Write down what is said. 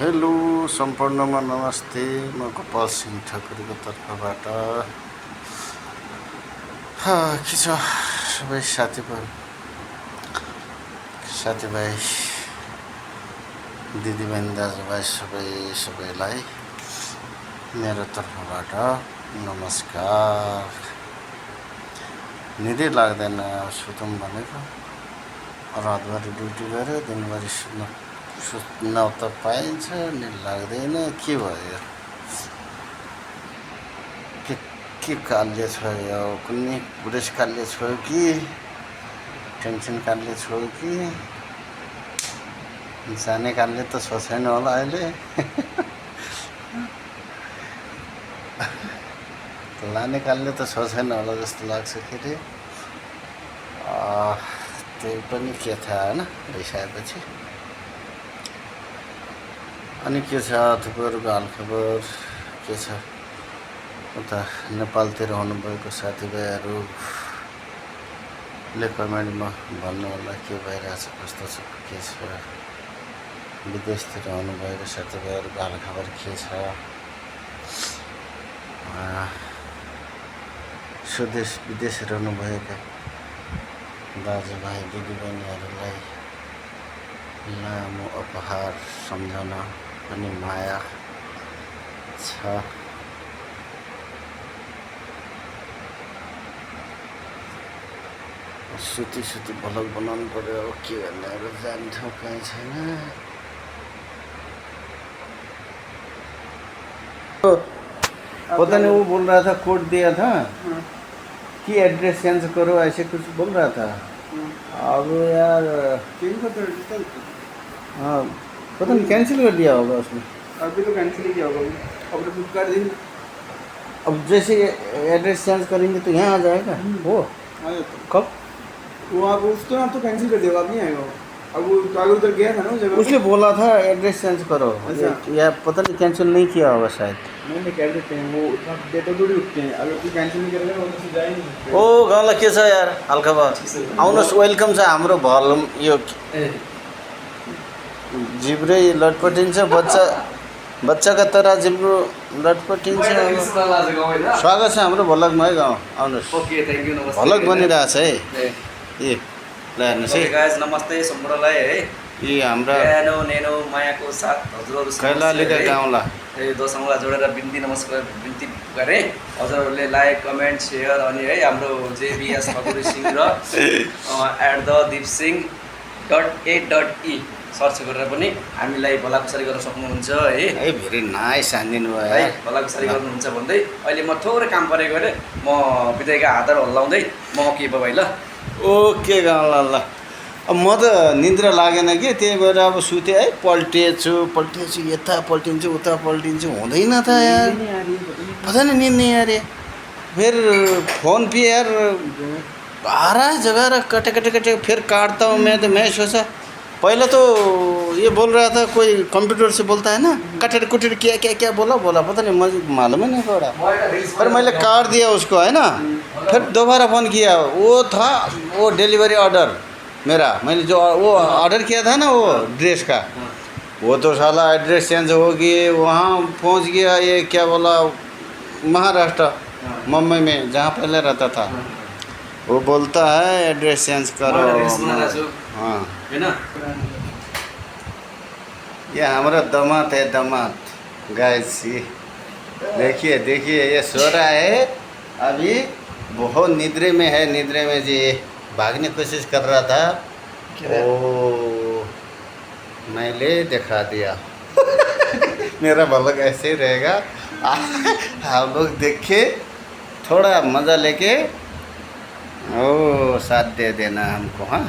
Hello सम्पूर्णमा नमस्ते। म गोपाल सिंह ठकुरीको तर्फबाट के छ सबै साथीभाइ दिदीबहिनी दाजुभाइ सबैलाई मेरो तर्फबाट नमस्कार। निकै लाग्दैन सुतौँ भनेको, रातभरि ड्युटी गऱ्यो, दिनभरि सुत्न त पाइन्छ नि लाग्दैन। के भयो के कालले छ यो? कुनै बुढेसकालले छोयो कि टेन्सन कालले छोयो कि जाने कालले त छ छैन होला अहिले लाने कालले त छ छैन होला जस्तो लाग्छ। फेरि त्यही पनि के थाहा होइन रिसाएपछि। अनि के छ तपाईँहरूको हालखबर के छ? उता नेपालतिर हुनुभएको साथीभाइहरूले कमेन्टमा भन्नु होला के भइरहेछ, कस्तो छ, के छ। विदेशतिर हुनुभएको साथीभाइहरूको हालखबर के छ? स्वदेश विदेश रहनुभएका दाजुभाइ दिदीबहिनीहरूलाई लामो उपहार सम्झना अनि माया छ। सुती भ्लग बनाउनु पर्यो। अब के गर्ने, अब जाने ठाउँ कहीँ छैन। पता नहीं वो बोल रहा था कोड दिया था कि एड्रेस चेंज करो, ऐसे कुछ बोल रहा था। अब यार हाँ पता नहीं कैंसिल कर दिया होगा उसने। अभी तो कैंसिल ही किया होगा, अब तो बुक कर देंगे। अब जैसे एड्रेस चेंज करेंगे तो यहाँ आ जाएगा वो। कब? वो आप उसको आप तो कैंसिल कर दिया, अब नहीं आएगा। अब वो तो आगे उधर गया था ना उस जगह। उसने बोला था एड्रेस चेंज करो। अच्छा। या पता नहीं कैंसिल नहीं किया होगा शायद। नहीं कह देते हैं, वो डेटा थोड़ी उठते हैं। अगर कोई कैंसिल नहीं करेगा वो तो जाएंगे। ओ गाउँलाई के छ यार हालखबर? आउनुहोस्, वेलकम छ हाम्रो भलुम। यो जिब्रै लटपटिन्छ, बच्चाका तरह जिब्रो लटपटिन्छ। स्वागत छ हाम्रो भलकमा है गाउँ, आउनुहोस्। ओके थ्याङ्क यू, नमस्ते। भलक बनिरहेछ है। ए ल हेर्नुहोस् है गाइस, नमस्ते सम्पूर्णलाई है। यी हाम्रा नेनो मायाको साथ हजुरहरू कैलालीका गाउँला दोसँगलाई जोडेर बिन्ती गरेँ। हजुरहरूले लाइक कमेन्ट सेयर अनि है हाम्रो JBS ठकुरी सिंह र @dipsing.a.e सर्च गरेर पनि हामीलाई भलाकुसारी गर्न सक्नुहुन्छ है। भेरी नाइस हानिदिनु भयो है भलाकुसारी गर्नुहुन्छ भन्दै अहिले म थोरै काम परेको अरे म विदाइका हातहरू हल्लाउँदै म के भयो ल। ओके गाउँला ल। अब म त निद्रा लागेन कि, त्यही भएर अब सुतेँ है। पल्टिन्छु यता पल्टिन्छु उता पल्टिन्छु, हुँदैन था यार। पता नहीं नींद नहीं आ रही। फिर फ़ोन पे यार आ रहा है जगह रहा, कटे फिर काटता हूँ मैं। तो मैं सोचा पहले तो ये बोल रहा था कोई कंप्यूटर से बोलता है ना, कटर कुटर क्या बोला पता नहीं, मुझे मालूम ही नहीं पड़ा। पर मैंने काट दिया उसको है ना। फिर दोबारा फ़ोन किया, वो था वो डिलीवरी ऑर्डर मेरा, मैंने जो वो ऑर्डर किया था ना वो ड्रेस का, वो तो साला एड्रेस चेंज हो गई, वहाँ पहुँच गया। ये क्या बोला, महाराष्ट्र मुंबई में जहाँ पहले रहता था। वो बोलता है एड्रेस चेंज करो। हाँ ये हमारा दामाद है, दामाद गाइस। देखिए ये सो रहा है अभी, बहुत निद्रे में है। निद्रे में जी भागने की कोशिश कर रहा था। ओ मैंने दिखा दिया मेरा भलक ऐसे ही रहेगा। आप लोग देखे, थोड़ा मज़ा लेके ओ साथ दे देना हमको। हाँ